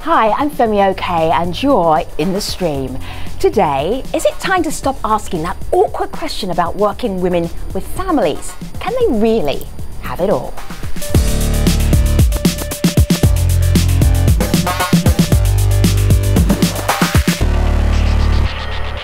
Hi, I'm Femi OK and you're in the stream. Today, is it time to stop asking that awkward question about working women with families? Can they really have it all?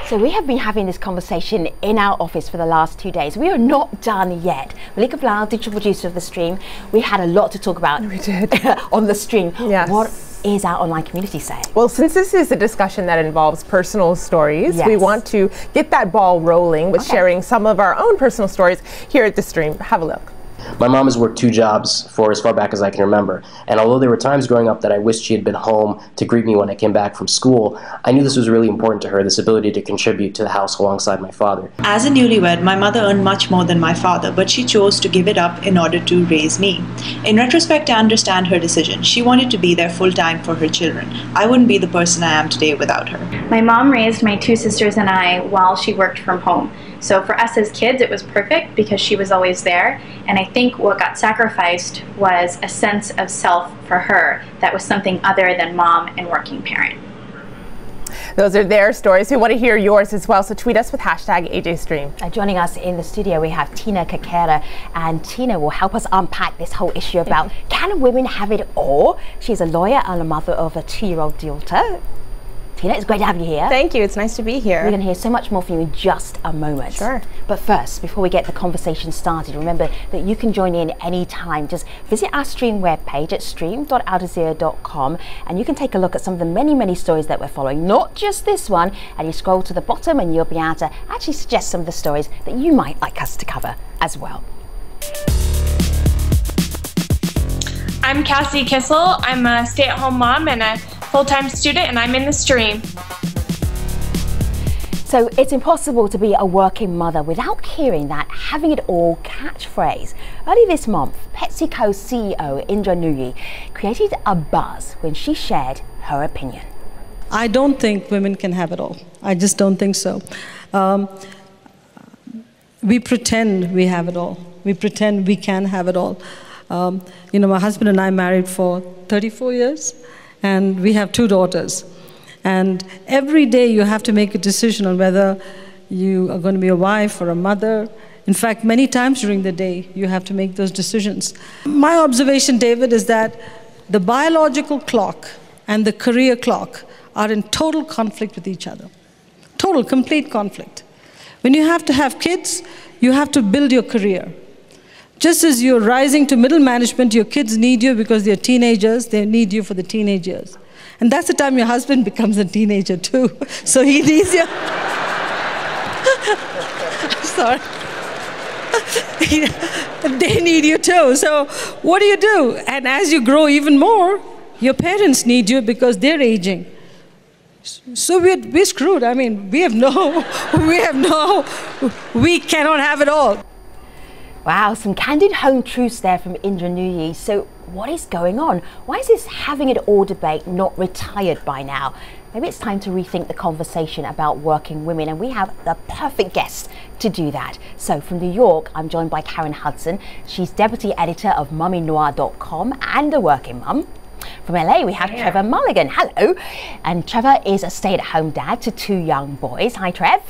So we have been having this conversation in our office for the last 2 days. We are not done yet. Malika Blau, digital producer of the stream, we had a lot to talk about. We did. On the stream. Yes. What is our online community saying? Well, since this is a discussion that involves personal stories, Yes. we want to get that ball rolling with sharing some of our own personal stories here at the stream. Have a look. My mom has worked 2 jobs for as far back as I can remember, and although there were times growing up that I wished she had been home to greet me when I came back from school, I knew this was really important to her, this ability to contribute to the house alongside my father. As a newlywed, my mother earned much more than my father, but she chose to give it up in order to raise me. In retrospect, I understand her decision. She wanted to be there full-time for her children. I wouldn't be the person I am today without her. My mom raised my 2 sisters and I while she worked from home. So for us as kids, it was perfect because she was always there. And I think what got sacrificed was a sense of self for her that was something other than mom and working parent. Those are their stories. We want to hear yours as well, so tweet us with hashtag AJStream. Joining us in the studio, we have Tina Kakera, and Tina will help us unpack this whole issue about can women have it all? She's a lawyer and a mother of a 2-year-old daughter. Tina, it's great to have you here. Thank you. It's nice to be here. We're going to hear so much more from you in just a moment. Sure. But first, before we get the conversation started, remember that you can join in anytime. Just visit our stream webpage at stream.aljazeera.com and you can take a look at some of the many stories that we're following, not just this one. And you scroll to the bottom and you'll be able to actually suggest some of the stories that you might like us to cover as well. I'm Cassie Kissel. I'm a stay-at-home mom and a full-time student, and I'm in the stream. So it's impossible to be a working mother without hearing that having it all catchphrase. Early this month, PepsiCo CEO Indra Nooyi created a buzz when she shared her opinion. I don't think women can have it all. I just don't think so. We pretend we have it all. We pretend we can have it all. You know, my husband and I married for 34 years. And we have 2 daughters. And every day you have to make a decision on whether you are going to be a wife or a mother. In fact, many times during the day, you have to make those decisions. My observation, David, is that the biological clock and the career clock are in total conflict with each other. Total, complete conflict. When you have to have kids, you have to build your career. Just as you're rising to middle management, your kids need you because they're teenagers, they need you for the teenage years. And that's the time your husband becomes a teenager too. So he needs you. Sorry. They need you too. So what do? And as you grow even more, your parents need you because they're aging. So we're screwed. I mean, we cannot have it all. Wow, some candid home truths there from Indra Nooyi. So what is going on? Why is this having it all debate not retired by now? Maybe it's time to rethink the conversation about working women, and we have the perfect guest to do that. So from New York, I'm joined by Karen Hudson. She's deputy editor of mummynoir.com and a working mum. From LA, we have Trevor Mulligan. Hello. And Trevor is a stay-at-home dad to 2 young boys. Hi, Trev.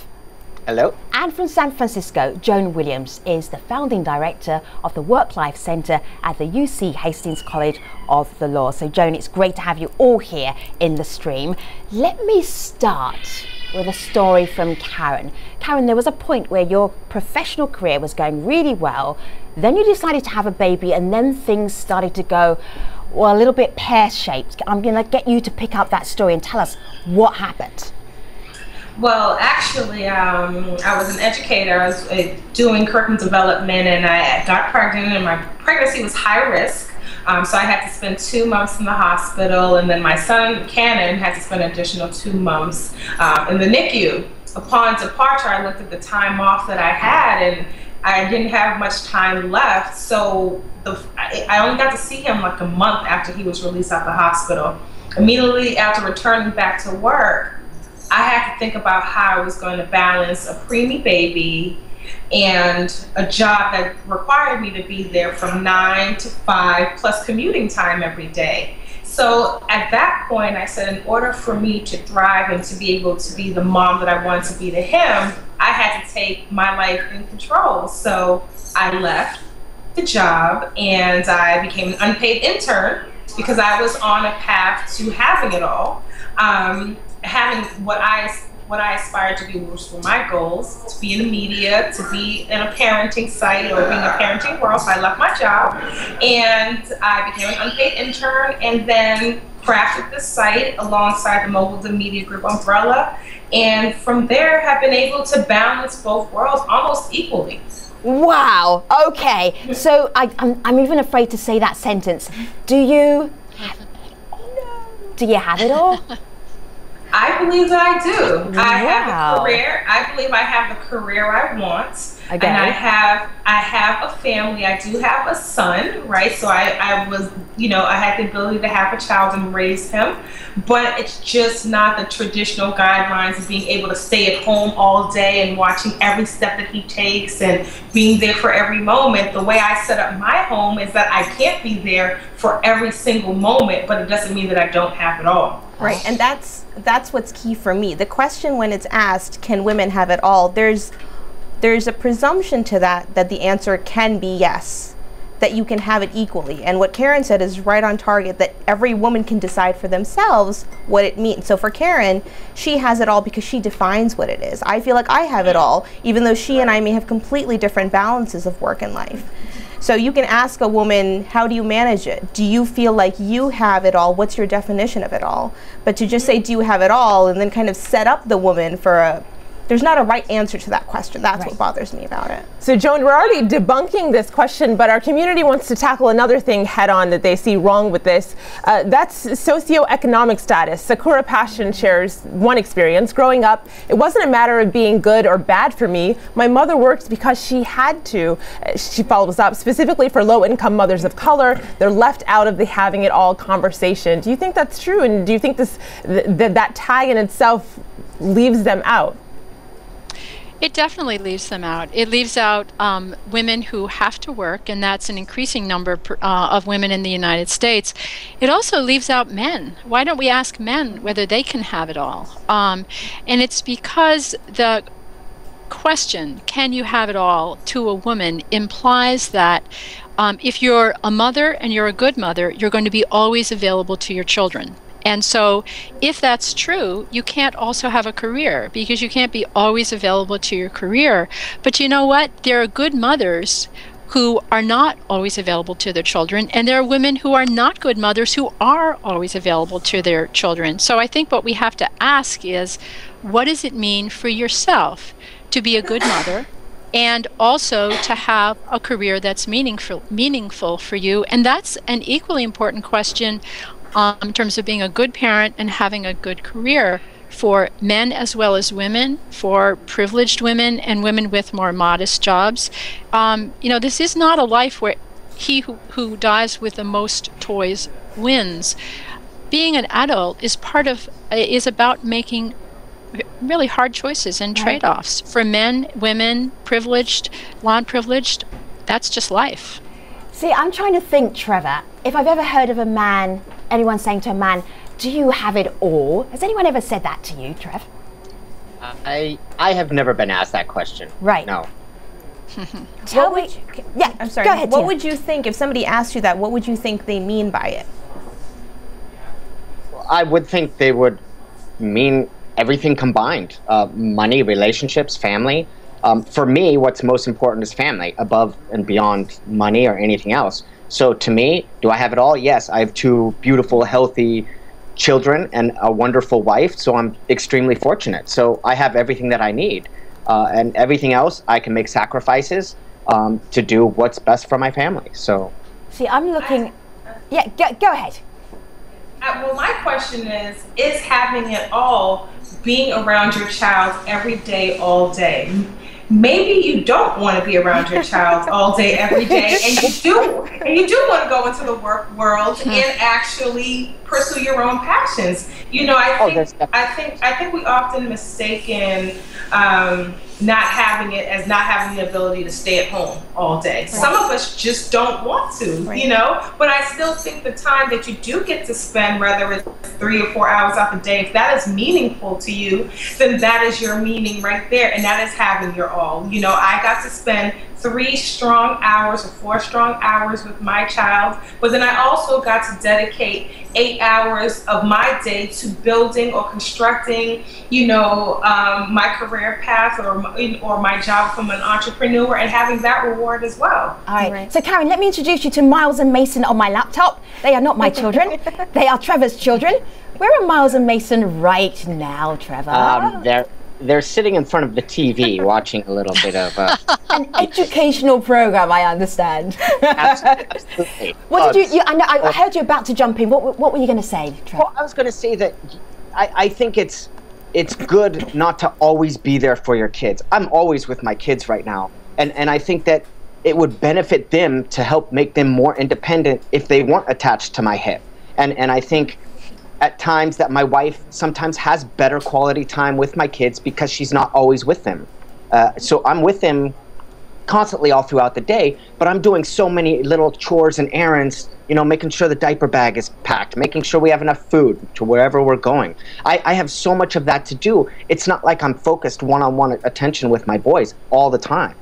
Hello. And from San Francisco, Joan Williams is the founding director of the Work-Life Center at the UC Hastings College of the Law. So Joan, it's great to have you all here in the stream. Let me start with a story from Karen. Karen, there was a point where your professional career was going really well. Then you decided to have a baby and then things started to go, well, a little bit pear-shaped. I'm going to get you to pick up that story and tell us what happened. Well, actually, I was an educator. I was doing curriculum development, and I got pregnant, and my pregnancy was high risk. So I had to spend 2 months in the hospital, and then my son, Cannon, had to spend an additional 2 months in the NICU. Upon departure, I looked at the time off that I had, and I didn't have much time left. So I only got to see him like a month after he was released out of the hospital. Immediately after returning back to work, I had to think about how I was going to balance a preemie baby and a job that required me to be there from 9 to 5 plus commuting time every day. So at that point, I said, in order for me to thrive and to be able to be the mom that I wanted to be to him, I had to take my life in control. So I left the job and I became an unpaid intern because I was on a path to having it all, having what I aspired to be, which were my goals, to be in the media, to be in a parenting site or being a parenting world. So I left my job and I became an unpaid intern and then crafted this site alongside the Mobile Media Group umbrella. And from there have been able to balance both worlds almost equally. Wow. Okay. So I'm even afraid to say that sentence. Do you have it all? I believe that I do. Wow. I have a career. I believe I have the career I want. Okay. And I have a family. I do have a son, right? So I was, I had the ability to have a child and raise him, but it's just not the traditional guidelines of being able to stay at home all day and watching every step that he takes and being there for every moment. The way I set up my home is that I can't be there for every single moment, but it doesn't mean that I don't have it all. Right, and that's what's key for me. The question when it's asked, can women have it all, there's a presumption to that the answer can be yes, that you can have it equally. And what Karen said is right on target, that every woman can decide for themselves what it means. So for Karen, she has it all because she defines what it is. I feel like I have it all, even though she and I may have completely different balances of work and life. So you can ask a woman, how do you manage it? Do you feel like you have it all? What's your definition of it all? But to just say, do you have it all? And then kind of set up the woman for there's not a right answer to that question. That's what bothers me about it. So Joan, we're already debunking this question, but our community wants to tackle another thing head on that they see wrong with this. That's socioeconomic status. Sakura Passion shares one experience. Growing up, it wasn't a matter of being good or bad for me. My mother worked because she had to. She follows up, specifically for low-income mothers of color. They're left out of the having it all conversation. Do you think that's true? And do you think that tag in itself leaves them out? It definitely leaves them out. It leaves out women who have to work, and that's an increasing number of women in the United States. It also leaves out men. Why don't we ask men whether they can have it all? And it's because the question, can you have it all, to a woman implies that if you're a mother and you're a good mother, you're going to be always available to your children. And so if that's true, you can't also have a career because you can't be always available to your career. But you know what? There are good mothers who are not always available to their children, and there are women who are not good mothers who are always available to their children. So I think what we have to ask is, what does it mean for yourself to be a good mother and also to have a career that's meaningful for you? And that's an equally important question in terms of being a good parent and having a good career for men as well as women, for privileged women and women with more modest jobs. This is not a life where he who dies with the most toys wins. Being an adult is about making really hard choices and trade-offs. For men, women, privileged, non-privileged, that's just life. See, I'm trying to think, Trevor, if I've ever heard of anyone saying to a man, do you have it all? Has anyone ever said that to you, Trev? I have never been asked that question. Right. No. I'm sorry. Go ahead, what Tina. would you think, if somebody asked you that, what would you think they mean by it? I would think they would mean everything combined. Money, relationships, family. For me, what's most important is family, above and beyond money or anything else. So to me, do I have it all? Yes, I have two beautiful, healthy children and a wonderful wife, so I'm extremely fortunate. So I have everything that I need. And everything else, I can make sacrifices to do what's best for my family. So, see, I'm looking. Yeah, go ahead. Well, my question is having it all being around your child every day, all day? Maybe you don't want to be around your child all day, every day, and you do want to go into the work world and actually pursue your own passions. You know, I think we often mistaken not having it as not having the ability to stay at home all day. Right. Some of us just don't want to, right. You know, but I still think the time that you do get to spend, whether it's 3 or 4 hours out the day, if that is meaningful to you, then that is your meaning right there, and that is having your all. You know, I got to spend 3 strong hours or 4 strong hours with my child, but then I also got to dedicate 8 hours of my day to building or constructing, you know, my career path or my job from an entrepreneur, and having that reward as well. All right. So Karen, let me introduce you to Miles and Mason on my laptop. They are not my children. They are Trevor's children. Where are Miles and Mason right now, Trevor? They're sitting in front of the TV watching a little bit of an educational program, I understand. Absolutely. What did you I heard you about to jump in. What were you going to say, Trevor? Well, I was going to say that I think it's good not to always be there for your kids. I'm always with my kids right now, and I think that it would benefit them to help make them more independent if they weren't attached to my hip. And I think at times that my wife sometimes has better quality time with my kids because she's not always with them. So I'm with them constantly all throughout the day, but I'm doing so many little chores and errands, you know, making sure the diaper bag is packed, making sure we have enough food to wherever we're going. I have so much of that to do. It's not like I'm focused one-on-one attention with my boys all the time.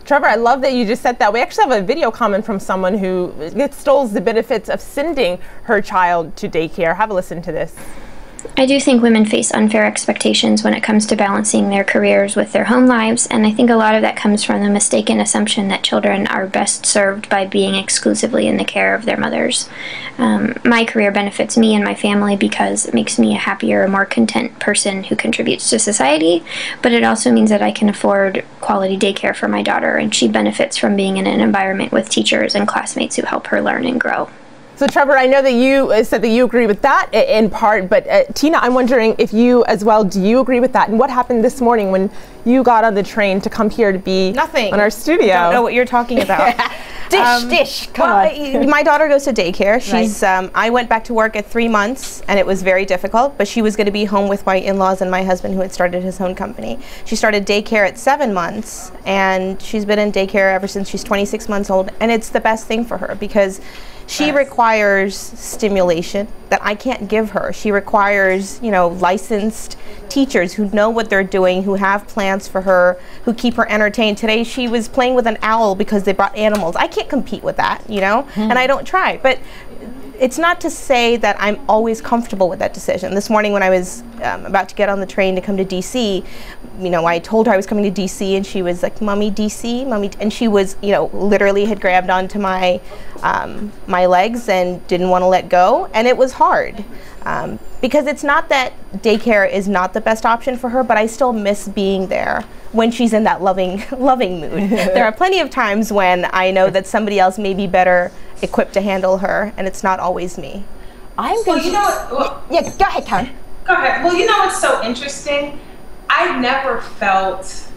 Trevor, I love that you just said that. We actually have a video comment from someone who extols the benefits of sending her child to daycare. Have a listen to this. I do think women face unfair expectations when it comes to balancing their careers with their home lives, and I think a lot of that comes from the mistaken assumption that children are best served by being exclusively in the care of their mothers. My career benefits me and my family because it makes me a happier, more content person who contributes to society, but it also means that I can afford quality daycare for my daughter, and she benefits from being in an environment with teachers and classmates who help her learn and grow. So Trevor, I know that you said that you agree with that in part, but Tina, I'm wondering if you as well, do you agree with that? And what happened this morning when you got on the train to come here to be on our studio? I don't know what you're talking about. Dish, come on. My daughter goes to daycare. She's. I went back to work at 3 months, and it was very difficult, but she was going to be home with my in-laws and my husband, who had started his own company. She started daycare at 7 months, and she's been in daycare ever since she's 26 months old, and it's the best thing for her because she requires stimulation that I can't give her. She requires, you know, licensed teachers who know what they're doing, who have plans for her, who keep her entertained. Today she was playing with an owl because they brought animals. I can't compete with that, you know, and I don't try. But it's not to say that I'm always comfortable with that decision. This morning when I was about to get on the train to come to DC, you know, I told her I was coming to DC, and she was like, "Mommy, DC, Mommy," and she was, you know, literally had grabbed onto my my legs and didn't want to let go, and it was hard. Because it's not that daycare is not the best option for her, but I still miss being there when she's in that loving mood. There are plenty of times when I know that somebody else may be better equipped to handle her, and it's not always me. I'm going you know what? Well, yeah, go ahead, Karen. Go ahead. Well, you know what's so interesting? I never felt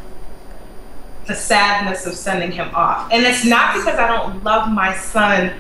the sadness of sending him off. And it's not because I don't love my son,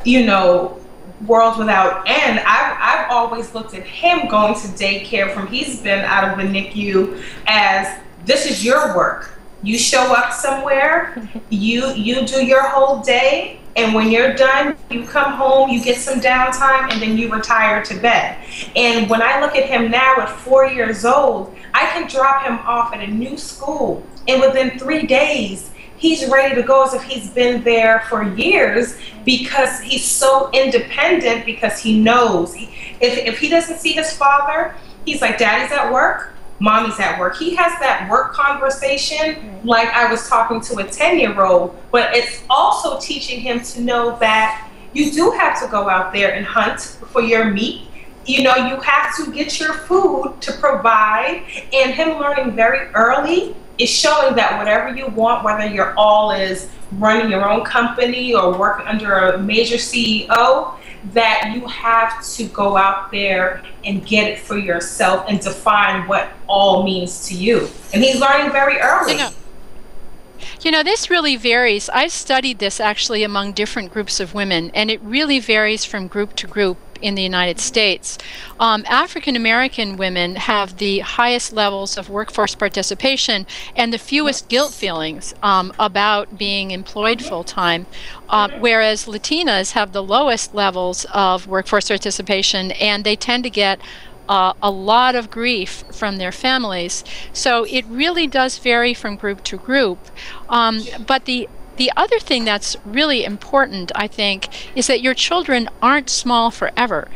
you know, world without end. I've always looked at him going to daycare from he's been out of the NICU as this is your work. You show up somewhere, you do your whole day, and when you're done, you come home, you get some downtime, and then you retire to bed. And when I look at him now at 4 years old, I can drop him off at a new school, and within 3 days, he's ready to go as if he's been there for years because he's so independent, because he knows. If he doesn't see his father, he's like, Daddy's at work, Mommy's at work. He has that work conversation like I was talking to a 10-year-old, but it's also teaching him to know that you do have to go out there and hunt for your meat. You know, you have to get your food to provide, and him learning very early is showing that whatever you want, whether your all is running your own company or working under a major CEO, that you have to go out there and get it for yourself and define what all means to you. And he's learning very early. You know, this really varies. I've studied this actually among different groups of women, and it really varies from group to group. in the United States. African American women have the highest levels of workforce participation and the fewest guilt feelings about being employed full-time, whereas Latinas have the lowest levels of workforce participation, and they tend to get a lot of grief from their families. So it really does vary from group to group. But the other thing that's really important, I think, is that your children aren't small forever.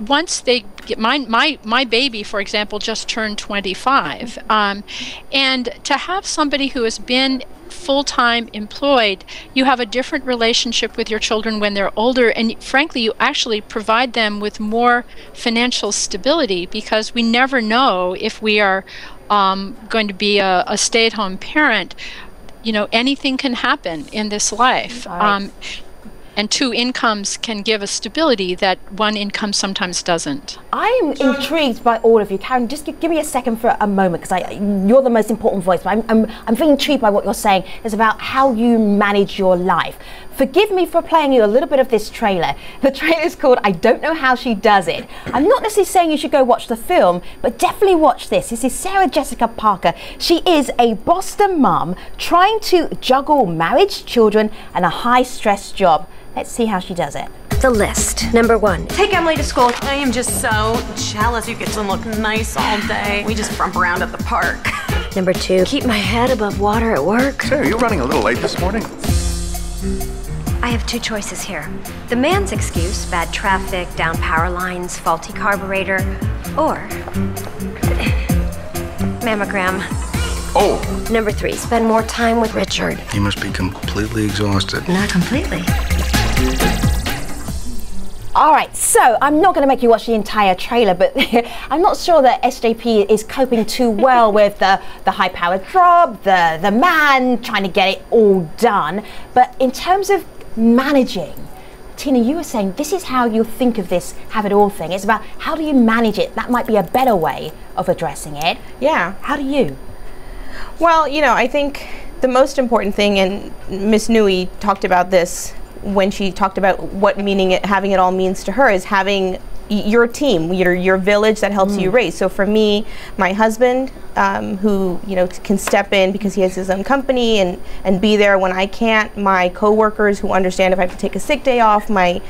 Once they get, my baby, for example, just turned 25. And to have somebody who has been full-time employed, you have a different relationship with your children when they're older, and frankly you actually provide them with more financial stability, because we never know if we are going to be a stay-at-home parent. You know, anything can happen in this life. And two incomes can give a stability that one income sometimes doesn't. I am intrigued by all of you. Karen, just give me a second for a moment, because you're the most important voice, but I'm very intrigued by what you're saying. It's about how you manage your life. Forgive me for playing you a little bit of this trailer. The trailer is called I Don't Know How She Does It. I'm not necessarily saying you should go watch the film, but definitely watch this. This is Sarah Jessica Parker. She is a Boston mom trying to juggle marriage, children, and a high-stress job. Let's see how she does it. The list. Number 1. Take Emily to school. I am just so jealous. You get to look nice all day. We just frump around at the park. Number 2. Keep my head above water at work. Sarah, you're running a little late this morning. I have 2 choices here. The man's excuse, bad traffic, down power lines, faulty carburetor, or mammogram. Oh. Number 3, spend more time with Richard. He must be completely exhausted. Not completely. All right, so I'm not going to make you watch the entire trailer, but I'm not sure that SJP is coping too well with the high-powered job, the man trying to get it all done. But in terms of managing, Tina, you were saying this is how you think of this have it all thing. It's about how do you manage it? That might be a better way of addressing it. Yeah. How do you? Well, you know, I think the most important thing, and Miss Nui talked about this when she talked about what having it all means to her, is having your team, your village that helps you raise. So for me, my husband, who can step in because he has his own company and be there when I can't. My coworkers who understand if I have to take a sick day off. My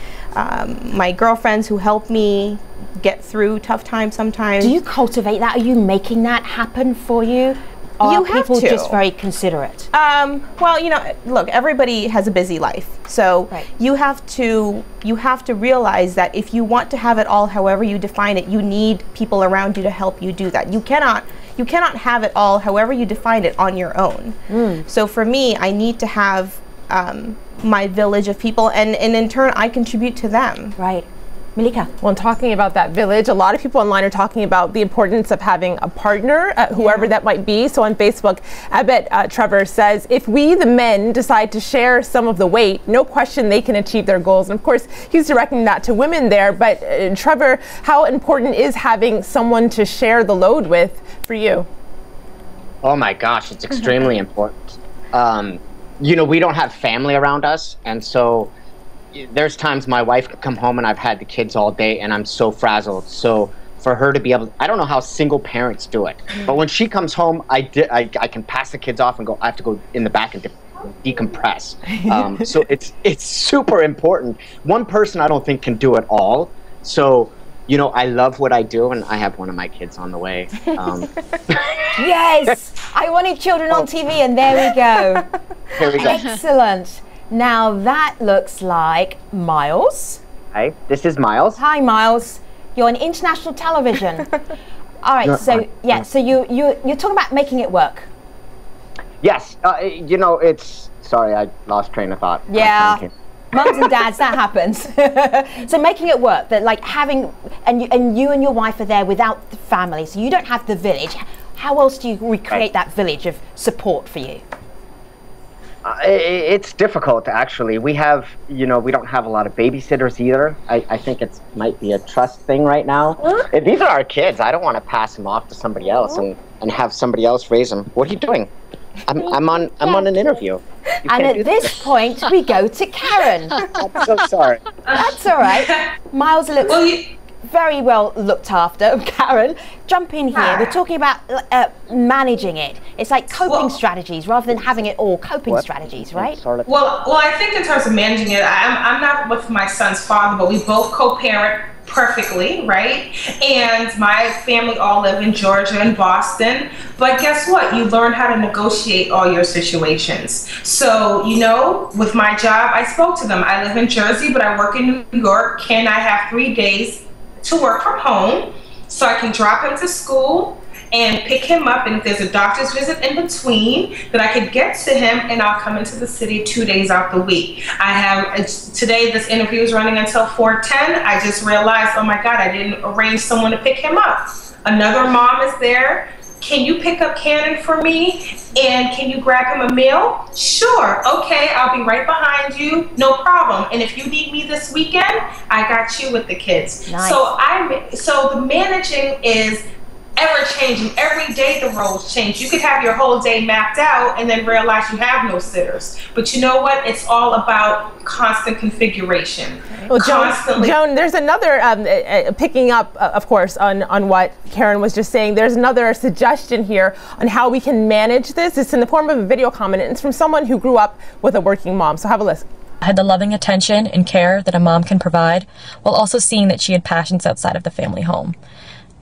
girlfriends who help me get through tough times sometimes. Do you cultivate that? Are you making that happen for you? Are people just very considerate? Well, look, everybody has a busy life, so you have to realize that if you want to have it all, however you define it, you need people around you to help you do that. You cannot have it all, however you define it, on your own. So for me, I need to have my village of people, and in turn, I contribute to them. Right. Malika. Well, talking about that village, a lot of people online are talking about the importance of having a partner, whoever that might be. So on Facebook, I bet Trevor says, if we, the men, decide to share some of the weight, no question they can achieve their goals. And of course, he's directing that to women there. But Trevor, how important is having someone to share the load with for you? Oh my gosh, it's extremely important. We don't have family around us, and so there's times my wife could come home and I've had the kids all day and I'm so frazzled. So for her to be able, I don't know how single parents do it, but when she comes home, I can pass the kids off and go, I have to go in the back and decompress. So it's super important. One person I don't think can do it all. So, I love what I do, and I have one of my kids on the way. Yes, I wanted children on TV, and there we go. Here we go. Excellent. Now that looks like Miles. Hi, this is Miles. Hi, Miles. You're on international television. All right. So you're talking about making it work. Yes. It's sorry, I lost train of thought. Yeah. Mums and dads, that happens. So making it work, that like having, and you and your wife are there without the family, so you don't have the village. How else do you recreate that village of support for you? It's difficult, actually. We have, we don't have a lot of babysitters either. I think it might be a trust thing right now. These are our kids. I don't want to pass them off to somebody else and have somebody else raise them. What are you doing? I'm on an interview. And at this point, we go to Karen. I'm so sorry. That's all right. Miles looks very well looked after. Karen, jump in here. We're talking about managing it. It's like coping strategies rather than having it all. Coping strategies, right? Well, I think in terms of managing it, I'm not with my son's father, but we both co-parent perfectly, right? And my family all live in Georgia and Boston. But guess what? You learn how to negotiate all your situations. So, you know, with my job, I spoke to them. I live in Jersey, but I work in New York. Can I have 3 days to work from home so I can drop him to school and pick him up, and if there's a doctor's visit in between, that I could get to him and I'll come into the city 2 days out the week. I have, today this interview is running until 4:10. I just realized, oh my God, I didn't arrange someone to pick him up. Another mom is there. Can you pick up Cannon for me? And can you grab him a meal? Sure, okay, I'll be right behind you, no problem. And if you need me this weekend, I got you with the kids. Nice. So the managing is ever changing. Every day the roles change. You could have your whole day mapped out and then realize you have no sitters. But you know what? It's all about constant configuration. Well, Joan, there's another, picking up, of course, on what Karen was just saying, there's another suggestion here on how we can manage this. It's in the form of a video comment, and it's from someone who grew up with a working mom. So have a listen. I had the loving attention and care that a mom can provide, while also seeing that she had passions outside of the family home.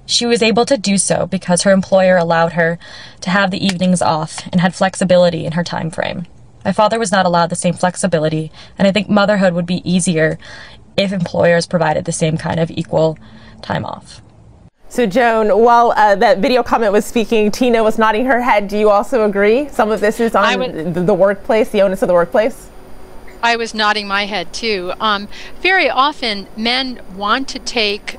She was able to do so because her employer allowed her to have the evenings off and had flexibility in her time frame. My father was not allowed the same flexibility, and I think motherhood would be easier if employers provided the same kind of equal time off. So Joan, while that video comment was speaking, Tina was nodding her head. Do you also agree? Some of this is on the workplace, the onus of the workplace? I was nodding my head too. Very often men want to take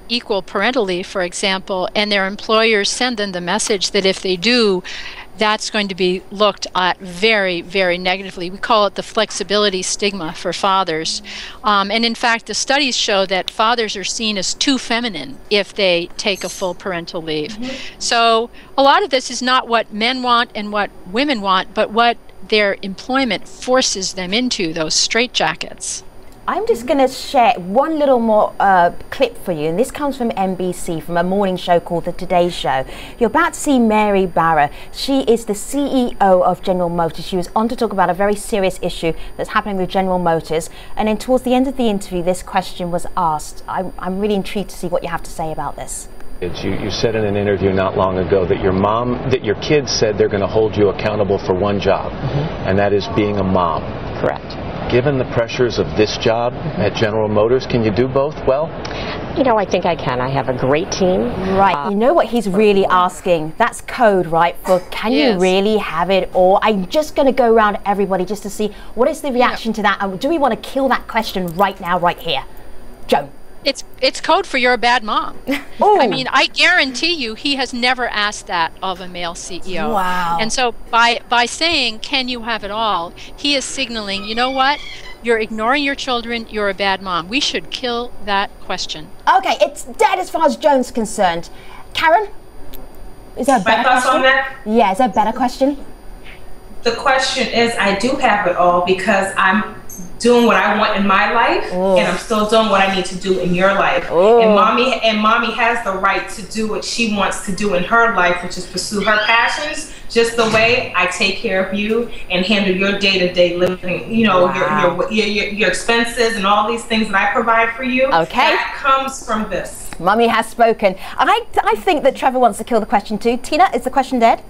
equal parental leave, for example, and their employers send them the message that if they do, that's going to be looked at very, very negatively. We call it the flexibility stigma for fathers. And in fact, the studies show that fathers are seen as too feminine if they take a full parental leave. So a lot of this is not what men want and what women want, but what their employment forces them into, those straitjackets. I'm just going to share one little more clip for you, and this comes from NBC, from a morning show called The Today Show. You're about to see Mary Barra. She is the CEO of General Motors. She was on to talk about a very serious issue that's happening with General Motors, and then towards the end of the interview, this question was asked. I'm really intrigued to see what you have to say about this. You said in an interview not long ago that your kids said they're going to hold you accountable for one job, and that is being a mom. Correct. Given the pressures of this job at General Motors, can you do both well? You know, I think I can. I have a great team. Right, you know what he's really asking? That's code, right, for can you really have it all? I'm just going to go around everybody just to see what is the reaction to that, and do we want to kill that question right now, right here? Joan. It's code for you're a bad mom. I mean, I guarantee you he has never asked that of a male CEO. Wow. And so by saying, can you have it all, he is signaling, you know what? You're ignoring your children, you're a bad mom. We should kill that question. Okay, it's dead as far as Joan's concerned. Karen? Is there a better question? On that? Yeah, is there a better question? The question is, I do have it all because I'm doing what I want in my life, and I'm still doing what I need to do in your life. And mommy has the right to do what she wants to do in her life, which is pursue her passions, just the way I take care of you and handle your day-to-day living. You know, your expenses and all these things that I provide for you. Okay, that comes from this. Mummy has spoken. I think that Trevor wants to kill the question too. Tina, is the question dead?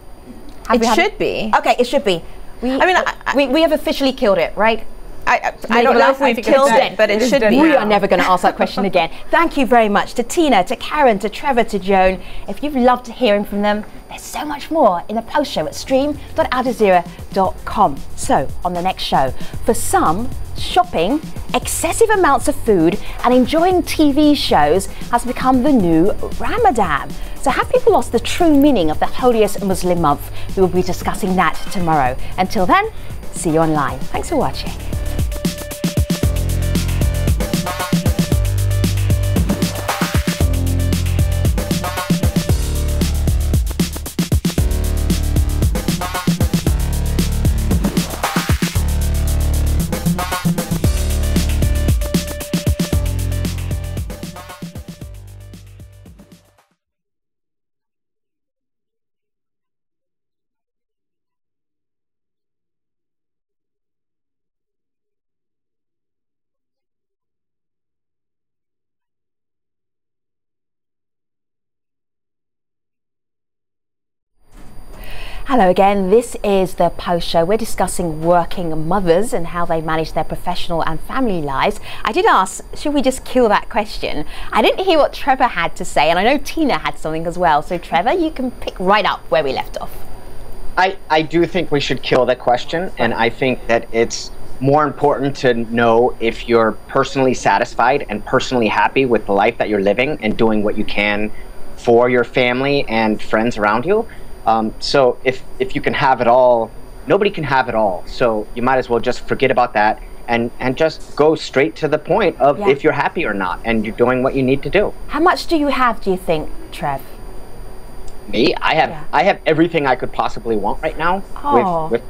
It should be. Okay, it should be. We have officially killed it, right? I don't know if we've killed it, but it should be. We are never going to ask that question again. Thank you very much to Tina, to Karen, to Trevor, to Joan. If you've loved hearing from them, there's so much more in the post show at stream.aljazeera.com. So, on the next show, for some, shopping, excessive amounts of food, and enjoying TV shows has become the new Ramadan. So have people lost the true meaning of the holiest Muslim month? We will be discussing that tomorrow. Until then, see you online. Thanks for watching. Hello again, this is the Post Show. We're discussing working mothers and how they manage their professional and family lives. I did ask, should we just kill that question? I didn't hear what Trevor had to say, and I know Tina had something as well. So Trevor, you can pick right up where we left off. I do think we should kill the question, and I think that it's more important to know if you're personally satisfied and personally happy with the life that you're living and doing what you can for your family and friends around you. So if you can have it all, nobody can have it all. So you might as well just forget about that and just go straight to the point of if you're happy or not and you're doing what you need to do. How much do you have, do you think, Trev? Me? I have everything I could possibly want right now with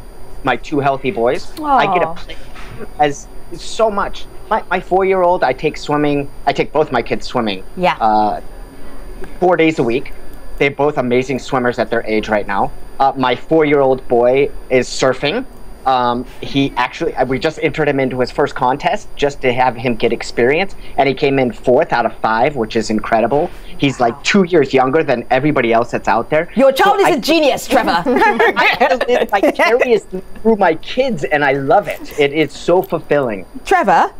my 2 healthy boys. I get a play as so much. My 4-year-old, I take swimming. I take both my kids swimming. 4 days a week. They're both amazing swimmers at their age right now. My 4-year-old boy is surfing. He actually, we just entered him into his first contest just to have him get experience, and he came in 4th out of 5, which is incredible. He's like 2 years younger than everybody else that's out there. Your child is a genius, Trevor. I live vicariously through my kids, and I love it. It's so fulfilling. Trevor?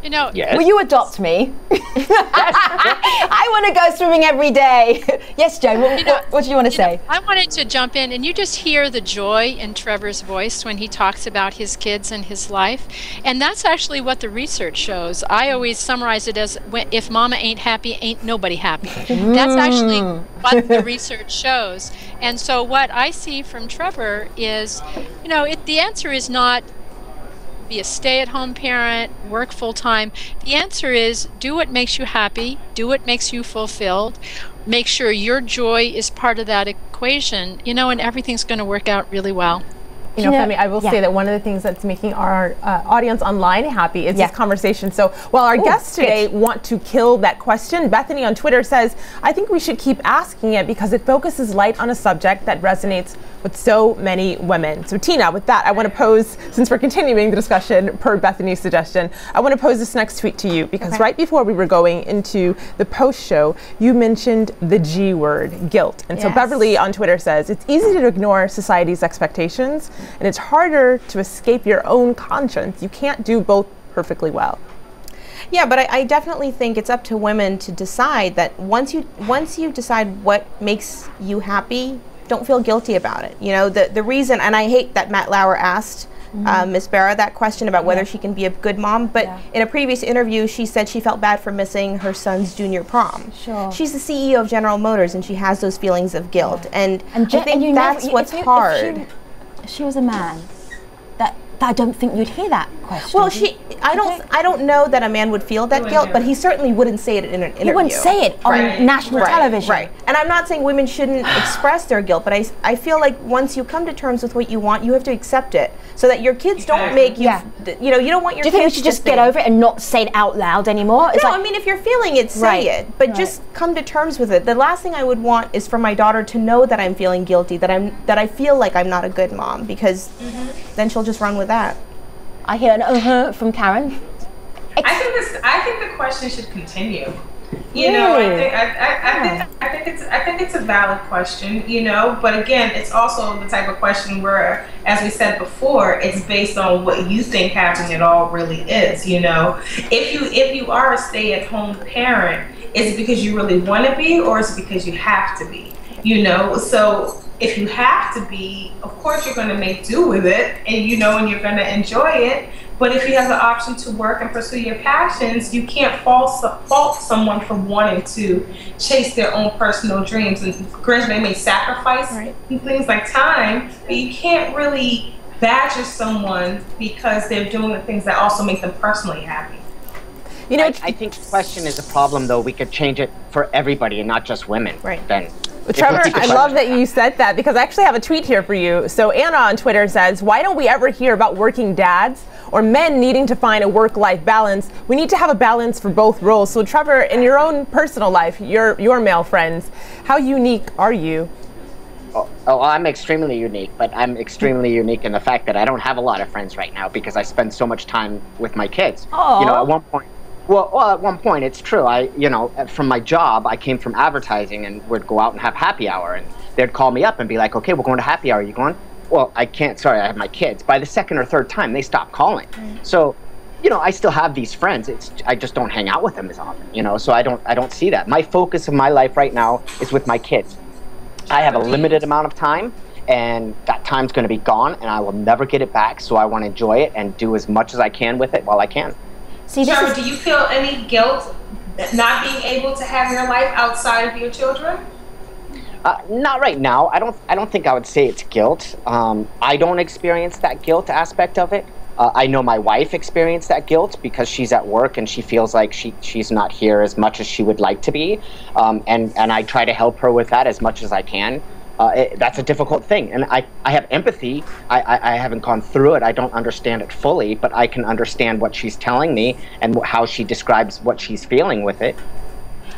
You know, will you adopt me? I want to go swimming every day. Yes, Joan, what do you want to say? I wanted to jump in, and you just hear the joy in Trevor's voice when he talks about his kids and his life. And that's actually what the research shows. I always summarize it as, if mama ain't happy, ain't nobody happy. That's actually what the research shows. And so what I see from Trevor is, the answer is not be a stay-at-home parent, work full-time. The answer is do what makes you happy, do what makes you fulfilled, make sure your joy is part of that equation, and everything's going to work out really well. Femi, I will say that one of the things that's making our audience online happy is this conversation. So while our guests today want to kill that question, Bethany on Twitter says, I think we should keep asking it because it focuses light on a subject that resonates with so many women. So Tina, with that, I want to pose, since we're continuing the discussion per Bethany's suggestion, I want to pose this next tweet to you because right before we were going into the Post show, you mentioned the G word, guilt. And so Beverly on Twitter says, it's easy to ignore society's expectations and it's harder to escape your own conscience. You can't do both perfectly well. Yeah, but I definitely think it's up to women to decide that once you decide what makes you happy, don't feel guilty about it. The reason, and I hate that Matt Lauer asked Ms. Barra that question about whether she can be a good mom, but in a previous interview she said she felt bad for missing her son's junior prom. Sure. She's the CEO of General Motors and she has those feelings of guilt, and I think that's what's hard. If she was a man, I don't think you'd hear that question. Well, I don't know that a man would feel that guilt, but he certainly wouldn't say it in an interview. He wouldn't say it on national television. Right. And I'm not saying women shouldn't express their guilt, but I feel like once you come to terms with what you want, you have to accept it so that your kids don't make you, you don't want your kids to Do you think we should just get over it and not say it out loud anymore? No, I mean, if you're feeling it, say it, but just come to terms with it. The last thing I would want is for my daughter to know that I'm feeling guilty, that I feel like I'm not a good mom, because then she'll just run with that. I hear an from Karen. I think the question should continue. I think it's a valid question. But again, it's also the type of question where, as we said before, it's based on what you think having it all really is. If you are a stay-at-home parent, is it because you really want to be, or is it because you have to be? So if you have to be, of course you're going to make do with it, and and you're going to enjoy it. But if you have the option to work and pursue your passions, you can't fault someone for wanting to chase their own personal dreams. And granted, they may sacrifice things like time, but you can't really badger someone because they're doing the things that also make them personally happy. I think the question is a problem, though. We could change it for everybody and not just women. Then. Trevor, I love that you said that because I actually have a tweet here for you. So Anna on Twitter says, why don't we ever hear about working dads or men needing to find a work-life balance? We need to have a balance for both roles. So Trevor, in your own personal life, your male friends, how unique are you? Oh, I'm extremely unique, but I'm extremely unique in the fact that I don't have a lot of friends right now because I spend so much time with my kids. Aww. At one point, Well, at one point, it's true. From my job, I came from advertising and would go out and have happy hour. And they'd call me up and be like, okay, we're going to happy hour. Are you going? Well, I can't. Sorry, I have my kids. By the second or third time, they stopped calling. So, I still have these friends. I just don't hang out with them as often, so I don't see that. My focus of my life right now is with my kids. I have a limited amount of time, and that time's going to be gone, and I will never get it back. So I want to enjoy it and do as much as I can with it while I can. Trevor, do you feel any guilt not being able to have your life outside of your children? Not right now. I don't think I would say it's guilt. I don't experience that guilt aspect of it. I know my wife experienced that guilt because she's at work and she feels like she's not here as much as she would like to be. And I try to help her with that as much as I can. That's a difficult thing, and I have empathy. I haven't gone through it. I don't understand it fully, but I can understand what she's telling me and how she describes what she's feeling with it.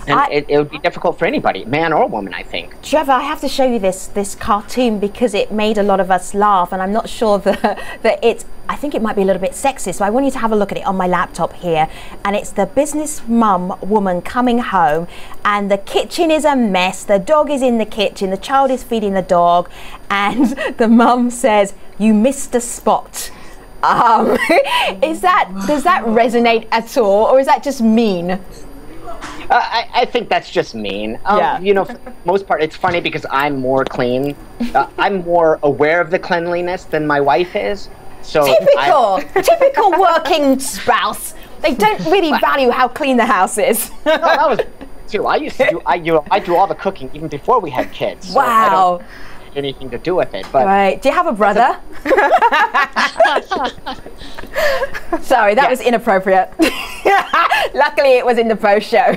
And it would be difficult for anybody, man or woman, I think. Trevor, I have to show you this cartoon because it made a lot of us laugh, and I'm not sure that I think it might be a little bit sexist, so I want you to have a look at it on my laptop here. And it's the business woman coming home, and the kitchen is a mess. The dog is in the kitchen, the child is feeding the dog, and the mum says, "You missed a spot." Does that resonate at all, or is that just mean? I think that's just mean. For the most part, it's funny because I'm more clean. I'm more aware of the cleanliness than my wife is. So typical working spouse. They don't really value how clean the house is. No, that was too. I used to do. I do all the cooking even before we had kids. So wow. I don't have anything to do with it. But right. Do you have a brother? Sorry, that was inappropriate. Luckily, it was in the post show.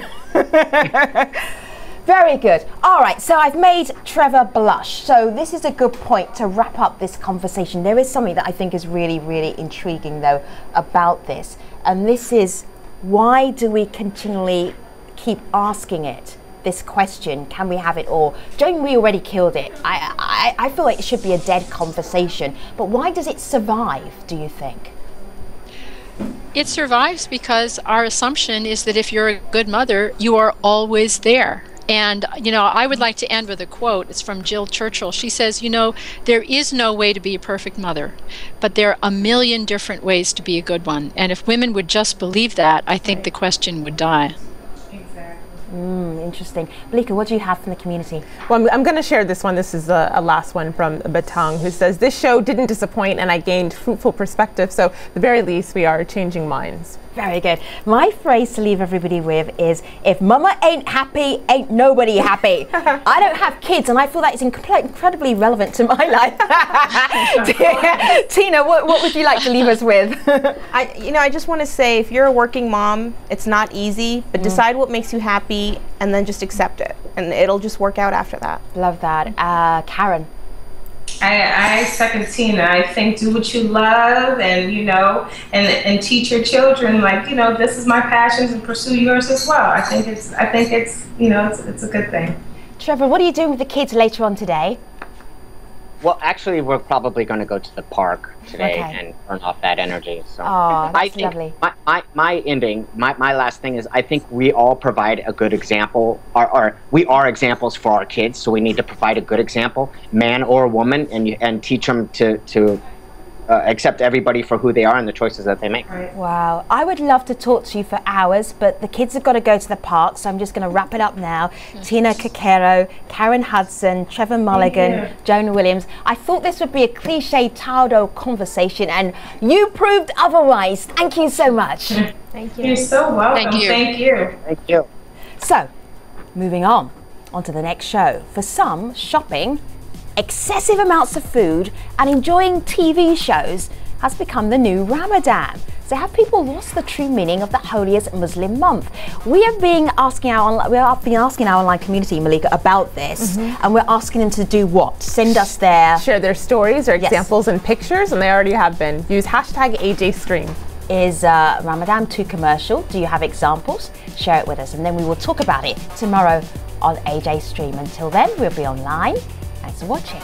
Very good. All right, so I've made Trevor blush. So this is a good point to wrap up this conversation. There is something that I think is really, really intriguing, though, about this. And this is, why do we continually keep asking it? This question, can we have it all? Joan, we already killed it. I feel like it should be a dead conversation. But why does it survive, do you think? It survives because our assumption is that if you're a good mother, you are always there. And, I would like to end with a quote. It's from Jill Churchill. She says, there is no way to be a perfect mother, but there are a million different ways to be a good one. And if women would just believe that, I think the question would die. Interesting. Blika, what do you have from the community? Well, I'm going to share this one. This is a last one from Batang, who says, "This show didn't disappoint and I gained fruitful perspective. So at the very least, we are changing minds." Very good. My phrase to leave everybody with is, if mama ain't happy, ain't nobody happy. I don't have kids, and I feel that is incredibly relevant to my life. Tina, what would you like to leave us with? I just want to say, if you're a working mom, it's not easy, but decide what makes you happy and then just accept it, and it'll just work out after that. Love that. Karen? I second Tina. I think do what you love, and and teach your children, like, this is my passions, and pursue yours as well. I think it's it's a good thing. Trevor, what are you doing with the kids later on today? Well, actually, we're probably going to go to the park today and burn off that energy. So that's lovely. My last thing is, I think we all provide a good example, or we are examples for our kids, so we need to provide a good example, man or woman, and teach them to accept everybody for who they are and the choices that they make. Right. Wow. I would love to talk to you for hours, but the kids have got to go to the park, so I'm just going to wrap it up now. Tina Kakero, Karen Hudson, Trevor Mulligan, Joan Williams. I thought this would be a cliche Taldo conversation, and you proved otherwise. Thank you so much. Thank you. You're so welcome. Thank you. Thank you. Thank you. So, moving on to the next show. For some, shopping, excessive amounts of food, and enjoying TV shows has become the new Ramadan. So have people lost the true meaning of the holiest Muslim month? We have been asking our online community, Malika, about this, and we're asking them to do what? Send us share their stories or examples and pictures, and they already have been. Use hashtag AJStream. Is Ramadan too commercial? Do you have examples? Share it with us, and then we will talk about it tomorrow on AJ Stream. Until then, we'll be online. Thanks for watching.